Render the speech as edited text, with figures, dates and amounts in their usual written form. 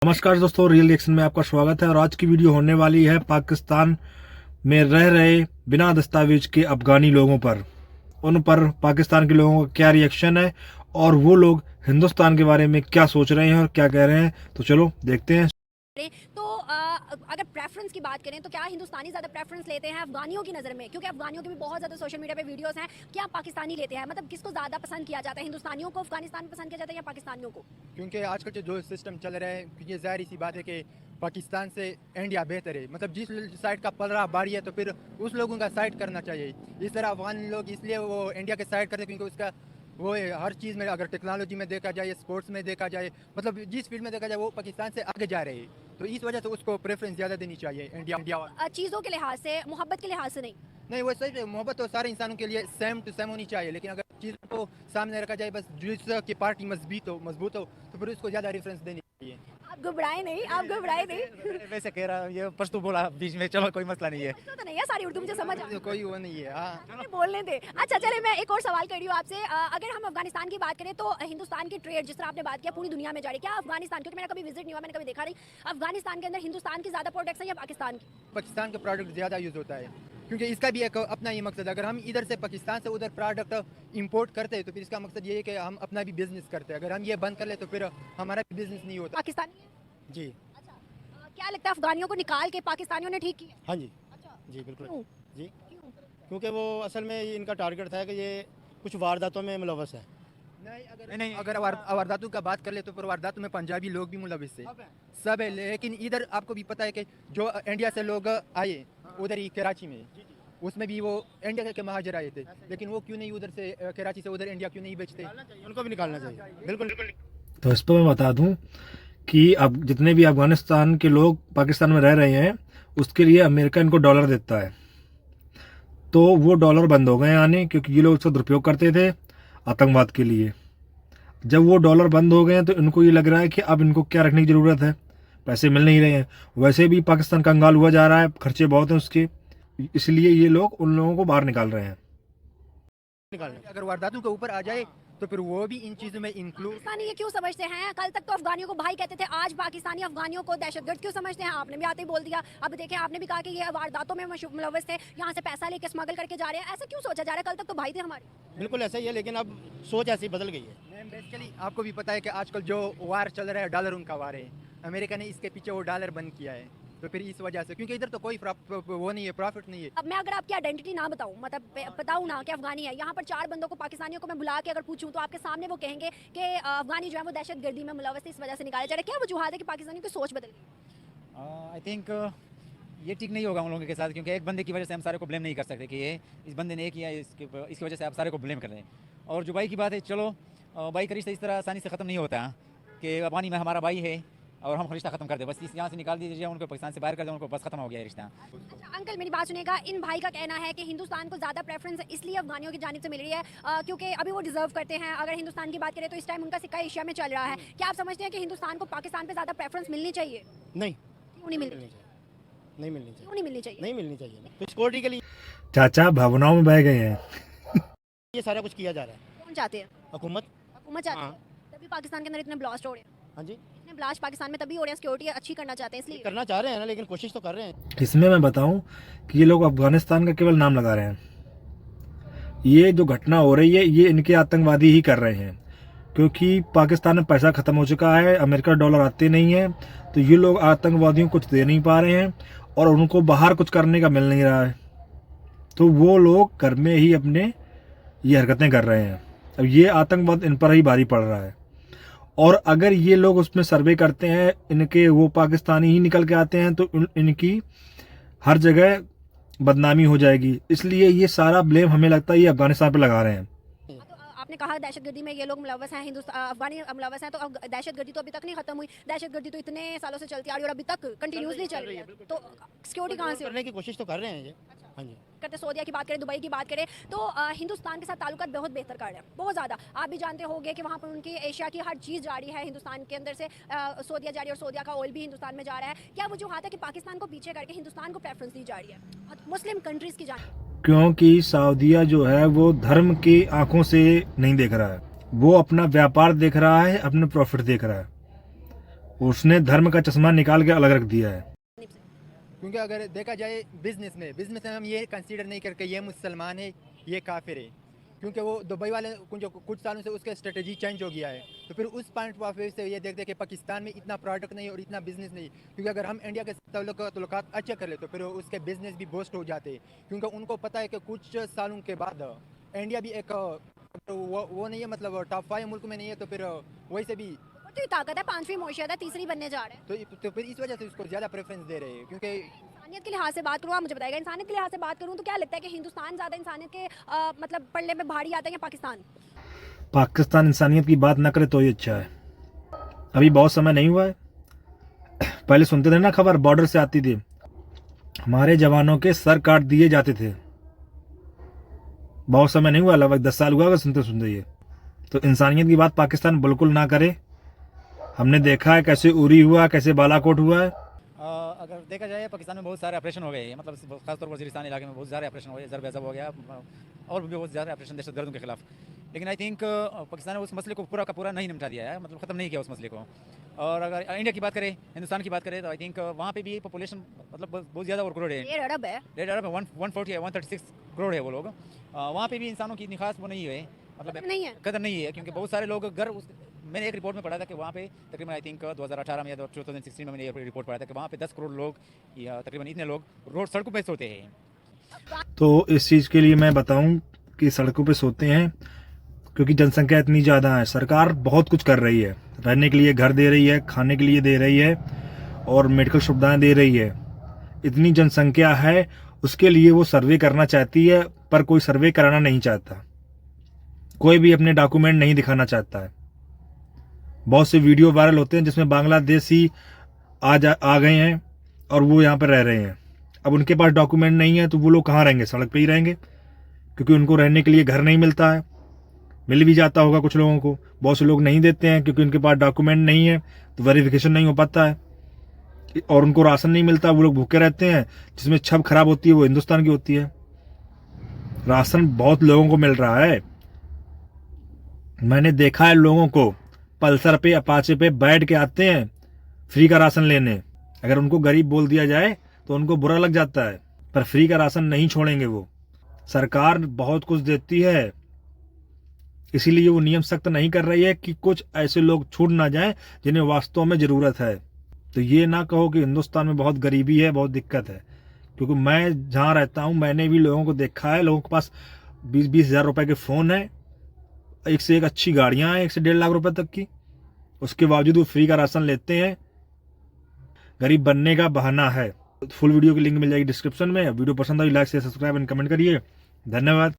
नमस्कार दोस्तों, real reaction में आपका स्वागत है। और आज की वीडियो होने वाली है पाकिस्तान में रह रहे बिना दस्तावेज के अफगानी लोगों पर। उन पर पाकिस्तान के लोगों का क्या रिएक्शन है और वो लोग हिंदुस्तान के बारे में क्या सोच रहे हैं और क्या कह रहे हैं, तो चलो देखते हैं। तो अगर प्रेफरेंस की बात करें तो क्या हिंदुस्तानी ज़्यादा प्रेफरेंस लेते हैं अफगानियों की नज़र में? क्योंकि अफगानियों के भी बहुत ज़्यादा सोशल मीडिया पे वीडियोस हैं। क्या पाकिस्तानी लेते हैं? मतलब किसको ज़्यादा पसंद किया जाता है? हिंदुस्तानियों को अफगानिस्तान में पसंद किया जाता है या पाकिस्तानियों को? क्योंकि आजकल जो सिस्टम चल रहा है, ये ज़ाहिर सी बात है कि पाकिस्तान से इंडिया बेहतर है। मतलब जिस साइड का पलड़ा भारी है तो फिर उस लोगों का साइड करना चाहिए। इस तरह अफगान लोग इसलिए वो इंडिया के साइड करते हैं क्योंकि उसका वो है हर चीज़ में, अगर टेक्नोलॉजी में देखा जाए, स्पोर्ट्स में देखा जाए, मतलब जिस फील्ड में देखा जाए वो पाकिस्तान से आगे जा रहे हैं। तो इस वजह से उसको प्रेफरेंस ज़्यादा देनी चाहिए इंडिया। चीज़ों के लिहाज से, मोहब्बत के लिहाज से नहीं? नहीं, वो सही है, मोहब्बत तो सारे इंसानों के लिए सेम टू सेम होनी चाहिए, लेकिन अगर चीज़ों को सामने रखा जाए, बस जिस की पार्टी मजबूत हो तो फिर उसको ज़्यादा रेफरेंस देनी चाहिए। आप घबराए नहीं, आप घबराए नहीं। वैसे कह रहा ये पश्तो बोला बीच में, चलो कोई मसला नहीं है। तो नहीं है, सारी उर्दू मुझे समझ आ रही है। कोई वो नहीं है। हाँ, मुझे बोलने दे। अच्छा चले, मैं एक और सवाल कर रही हूँ आपसे। अगर हम अफगानिस्तान की बात करें तो हिंदुस्तान की ट्रेड जिस तरह आपने बात किया पूरी दुनिया में जा रही है, क्या अफगानिस्तान, क्योंकि मैंने कभी विजिट नहीं हुआ, मैंने कभी देखा नहीं, अफगानिस्तान के अंदर हिंदुस्तान की ज़्यादा प्रोडक्ट्स हैं या पाकिस्तान की? पाकिस्तान का प्रोडक्ट ज़्यादा यूज़ होता है क्योंकि इसका भी एक अपना ही मकसद है। अगर हम इधर से पाकिस्तान से उधर प्रोडक्ट इंपोर्ट करते हैं तो फिर इसका मकसद ये है कि हम अपना भी बिजनेस करते हैं। अगर हम ये बंद कर ले तो फिर हमारा भी बिजनेस नहीं होता। पाकिस्तानी है? जी अच्छा, क्या लगता है अफगानियों को निकाल के पाकिस्तानियों ने ठीक किया? हाँ जी, अच्छा, जी बिल्कुल क्यों? जी। क्यों? क्योंकि वो असल में इनका टारगेट था कि ये कुछ वारदातों में मुलव्वस है। नहीं, अगर वारदातों का बात कर ले तो फिर वारदातों में पंजाबी लोग भी मुलविस है, सब है। लेकिन इधर आपको भी पता है कि जो इंडिया से लोग आए उधर ही कराची में, उसमें भी वो इंडिया के महाजर आए थे, लेकिन वो क्यों नहीं उधर से कराची से उधर इंडिया क्यों नहीं बेचते? उनको भी निकालना चाहिए, बिल्कुल। तो इस पर मैं बता दूं कि अब जितने भी अफगानिस्तान के लोग पाकिस्तान में रह रहे हैं उसके लिए अमेरिका इनको डॉलर देता है। तो वो डॉलर बंद हो गए आने, क्योंकि ये लोग उसका दुरुपयोग करते थे आतंकवाद के लिए। जब वो डॉलर बंद हो गए हैं तो इनको ये लग रहा है कि अब इनको क्या रखने की ज़रूरत है, पैसे मिल नहीं रहे हैं। वैसे भी पाकिस्तान कंगाल हुआ जा रहा है, खर्चे बहुत हैं उसके, इसलिए ये लोग उन लोगों को बाहर निकाल रहे हैं। अगर वारदातों के ऊपर आ जाए तो फिर वो भी इन चीज़ों में इंक्लूड। पाकिस्तानी ये क्यों समझते हैं? कल तक तो अफगानियों को भाई कहते थे, आज पाकिस्तानी अफगानियों को दहशतगर्द क्यों समझते हैं? आपने भी आते ही बोल दिया। अब देखें, आपने भी कहा कि ये वारदातों में मुलव्वस थे, यहाँ से पैसा लेके स्मगल करके जा रहे हैं। ऐसा क्यों सोचा जा रहा है? कल तक तो भाई थे हमारे। बिल्कुल ऐसा ही है, लेकिन अब सोच ऐसी बदल गई है। बेसिकली आपको भी पता है कि आजकल जो वार चल रहा है, डॉलर उनका वार है। अमेरिका ने इसके पीछे वो डॉलर बंद किया है, तो फिर इस वजह से, क्योंकि इधर तो कोई वो नहीं है, प्रॉफिट नहीं है। अब मैं अगर आपकी आइडेंटिटी ना बताऊं, मतलब बताऊं ना कि अफगानी है, यहाँ पर 4 बंदों को, पाकिस्तानियों को मैं बुला के अगर पूछूं तो आपके सामने वो कहेंगे कि अफगानी जो है वो दहशतगर्दी में मुलव्वस है, इस वजह से निकाले जा रहे हैं। क्या वजूहत है कि पाकिस्तानियों की सोच बदल गई? आई थिंक ये ठीक नहीं होगा उन लोगों के साथ, क्योंकि एक बंदे की वजह से हम सारे को ब्लेम नहीं कर सकते कि ये इस बंदे ने किया, इसकी वजह से आप सारे को ब्लेम कर रहे हैं। और जो भाई की बात है, चलो भाई का रिश्ता इस तरह आसानी से ख़त्म नहीं होता कि अफगानी में हमारा भाई है और हम रिश्ता खत्म कर दे, बस इस यहाँ से निकाल दीजिए, उनको पाकिस्तान से बाहर कर दे, उनको बस खत्म हो गया रिश्ता। अच्छा अंकल, मेरी बात सुनेगा। इन भाई का कहना है कि हिंदुस्तान को ज़्यादा प्रेफरेंस इसलिए अफगानियों की जानिब से मिल रही है क्योंकि अभी वो डिजर्व करते हैं। अगर हिंदुस्तान की बात करें तो इस टाइम उनका सिक्का एशिया में चल रहा है। क्या आप समझते हैं कि हिंदुस्तान को पाकिस्तान पर ज़्यादा प्रेफरेंस मिलनी चाहिए? नहीं, क्यों नहीं मिलनी चाहिए? नहीं मिलनी चाहिए, क्यों नहीं मिलनी चाहिए? नहीं मिलनी चाहिए। तो सिक्योरिटी के लिए चाचा भावनाओं में बह गए हैं। ये सारा कुछ किया जा रहा है। कौन चाहते हैं? हुकूमत। हुकूमत चाहती है। हाँ। तभी पाकिस्तान के अंदर इतने ब्लास्ट हो रहे हैं। हाँ जी, इतने ब्लास्ट पाकिस्तान में तभी हो रहे हैं, सिक्योरिटी अच्छी करना चाहते हैं इसलिए। करना चाह रहे हैं ना, लेकिन कोशिश तो कर रहे हैं। इसमें मैं बताऊं कि ये लोग अफगानिस्तान का केवल नाम लगा रहे हैं। ये जो घटना हो रही है ये इनके आतंकवादी ही कर रहे हैं, क्योंकि पाकिस्तान में पैसा खत्म हो चुका है, अमेरिका डॉलर आते नहीं है, तो ये लोग आतंकवादियों को कुछ दे नहीं पा रहे हैं और उनको बाहर कुछ करने का मिल नहीं रहा है, तो वो लोग घर में ही अपने ये हरकतें कर रहे हैं। अब ये आतंकवाद इन पर ही भारी पड़ रहा है, और अगर ये लोग उसमें सर्वे करते हैं, इनके वो पाकिस्तानी ही निकल के आते हैं, तो इनकी हर जगह बदनामी हो जाएगी। इसलिए ये सारा ब्लेम हमें लगता है ये अफगानिस्तान पे लगा रहे हैं। तो आपने कहा दहशतगर्दी में ये लोग मुलव्वस हैं, अफगानी मुलव्वस हैं, तो अब दहशतगर्दी तो अभी तक नहीं खत्म हुई। दहशतगर्दी तो इतने सालों से चलती आ रही है और अभी तक कंटिन्यूसली चल रही है, तो सिक्योरिटी कहाँ से करने की कोशिश तो कर रहे हैं ये। हाँ जी, करते? सऊदीया की बात करें, दुबई की बात करें, तो हिंदुस्तान के साथ ताल्लुकात बहुत बेहतर कर रहे हैं, बहुत ज़्यादा। आप भी जानते होंगे कि वहाँ पर उनकी एशिया की हर चीज़ जा रही है हिंदुस्तान के अंदर से, सऊदीया जा रही है और सऊदीया का ऑयल भी हिंदुस्तान में जा रहा है। क्या वजूहत है कि पाकिस्तान को पीछे करके हिंदुस्तान को प्रेफरेंस दी जा रही है मुस्लिम कंट्रीज़ की जानिब? क्योंकि सऊदीया जो है वो धर्म की आंखों से नहीं देख रहा है, वो अपना व्यापार देख रहा है, अपने प्रॉफिट देख रहा है। उसने धर्म का चश्मा निकाल के अलग रख दिया है। क्योंकि अगर देखा जाए बिजनेस में हम ये कंसीडर नहीं करके ये मुसलमान है ये काफिर है, क्योंकि वो दुबई वाले कुछ सालों से उसका स्ट्रेटजी चेंज हो गया है। तो फिर उस पॉइंट ऑफ व्यू से ये देखते हैं कि पाकिस्तान में इतना प्रोडक्ट नहीं और इतना बिजनेस नहीं, क्योंकि अगर हम इंडिया के तल्लुकात अच्छे कर ले तो फिर उसके बिजनेस भी बूस्ट हो जाते हैं, क्योंकि उनको पता है कि कुछ सालों के बाद इंडिया भी एक वो नहीं है, मतलब टॉप 5 मुल्क में नहीं है, तो फिर वही से भी तो ताकत है, 5वीं मौशियत है, तीसरी बनने जा रहे हैं। तो फिर इस वजह से उसको ज़्यादा प्रेफरेंस दे रहे हैं। क्योंकि इंसानियत के लिहाज से बात करूँ, आप मुझे बताएगा, इंसानियत के लिहाज से बात करूँ तो क्या लगता है कि हिंदुस्तान ज़्यादा इंसानियत के मतलब पड़ने में भारी आता है या पाकिस्तान? पाकिस्तान इंसानियत की बात ना करे तो ही अच्छा है। अभी बहुत समय नहीं हुआ है, पहले सुनते थे ना खबर, बॉर्डर से आती थी, हमारे जवानों के सर काट दिए जाते थे। बहुत समय नहीं हुआ, लगभग 10 साल हुआ होगा सुनते सुनते ये। तो इंसानियत की बात पाकिस्तान बिल्कुल ना करे। हमने देखा है कैसे उरी हुआ, कैसे बालाकोट हुआ है। अगर देखा जाए पाकिस्तान में बहुत सारे ऑपरेशन हो गए हैं, मतलब खासतौर पर वजीरिस्तान इलाके में बहुत सारे ऑपरेशन हो गए, ज़रब हो गया और भी बहुत ज़्यादा ऑपरेशन दहशतगर्दों के खिलाफ। लेकिन आई थिंक पाकिस्तान ने उस मसले को पूरा का पूरा नहीं निपटा दिया है, मतलब ख़त्म नहीं किया उस मसले को। और अगर इंडिया की बात करें, हिंदुस्तान की बात करें, तो आई थिंक वहाँ पे भी पॉपुलेशन मतलब बहुत ज़्यादा और करोड़ है, 1.5 अरब है। 1.5 अरब है, 140 है, 136 करोड़ है वो लोग। वहाँ पे भी इंसानों की इतनी खास वो नहीं है, मतलब नहीं है। कदर नहीं है, क्योंकि बहुत सारे लोग मैंने एक रिपोर्ट में पढ़ा था कि वहाँ पे तकरीबन आई थिंक 2018 में या 2016 में मैंने ये रिपोर्ट पढ़ा था कि वहाँ पे 10 करोड़ लोग या तकरीबन इतने लोग रोड सड़कों पे सोते हैं। तो इस चीज़ के लिए मैं बताऊं कि सड़कों पे सोते हैं क्योंकि जनसंख्या इतनी ज़्यादा है। सरकार बहुत कुछ कर रही है, रहने के लिए घर दे रही है, खाने के लिए दे रही है और मेडिकल सुविधाएं दे रही है। इतनी जनसंख्या है, उसके लिए वो सर्वे करना चाहती है, पर कोई सर्वे कराना नहीं चाहता, कोई भी अपने डॉक्यूमेंट नहीं दिखाना चाहता है। बहुत से वीडियो वायरल होते हैं जिसमें बांग्लादेशी आ गए हैं और वो यहाँ पर रह रहे हैं। अब उनके पास डॉक्यूमेंट नहीं है तो वो लोग कहाँ रहेंगे? सड़क पे ही रहेंगे, क्योंकि उनको रहने के लिए घर नहीं मिलता है। मिल भी जाता होगा कुछ लोगों को, बहुत से लोग नहीं देते हैं क्योंकि उनके पास डॉक्यूमेंट नहीं है, तो वेरिफिकेशन नहीं हो पाता है और उनको राशन नहीं मिलता, वो लोग भूखे रहते हैं। जिसमें छब खराब होती है वो हिंदुस्तान की होती है। राशन बहुत लोगों को मिल रहा है, मैंने देखा है लोगों को पल्सर पे अपाचे पे बैठ के आते हैं फ्री का राशन लेने। अगर उनको गरीब बोल दिया जाए तो उनको बुरा लग जाता है, पर फ्री का राशन नहीं छोड़ेंगे वो। सरकार बहुत कुछ देती है, इसीलिए वो नियम सख्त नहीं कर रही है कि कुछ ऐसे लोग छूट ना जाएं जिन्हें वास्तव में जरूरत है। तो ये ना कहो कि हिंदुस्तान में बहुत गरीबी है, बहुत दिक्कत है, क्योंकि मैं जहाँ रहता हूँ मैंने भी लोगों को देखा है, लोगों के पास 20-20 हज़ार रुपए के फ़ोन है, एक से एक अच्छी गाड़ियां हैं, 1 से 1.5 लाख रुपए तक की, उसके बावजूद वो फ्री का राशन लेते हैं। गरीब बनने का बहाना है। फुल वीडियो की लिंक मिल जाएगी डिस्क्रिप्शन में। वीडियो पसंद I like share subscribe and comment करिए। धन्यवाद।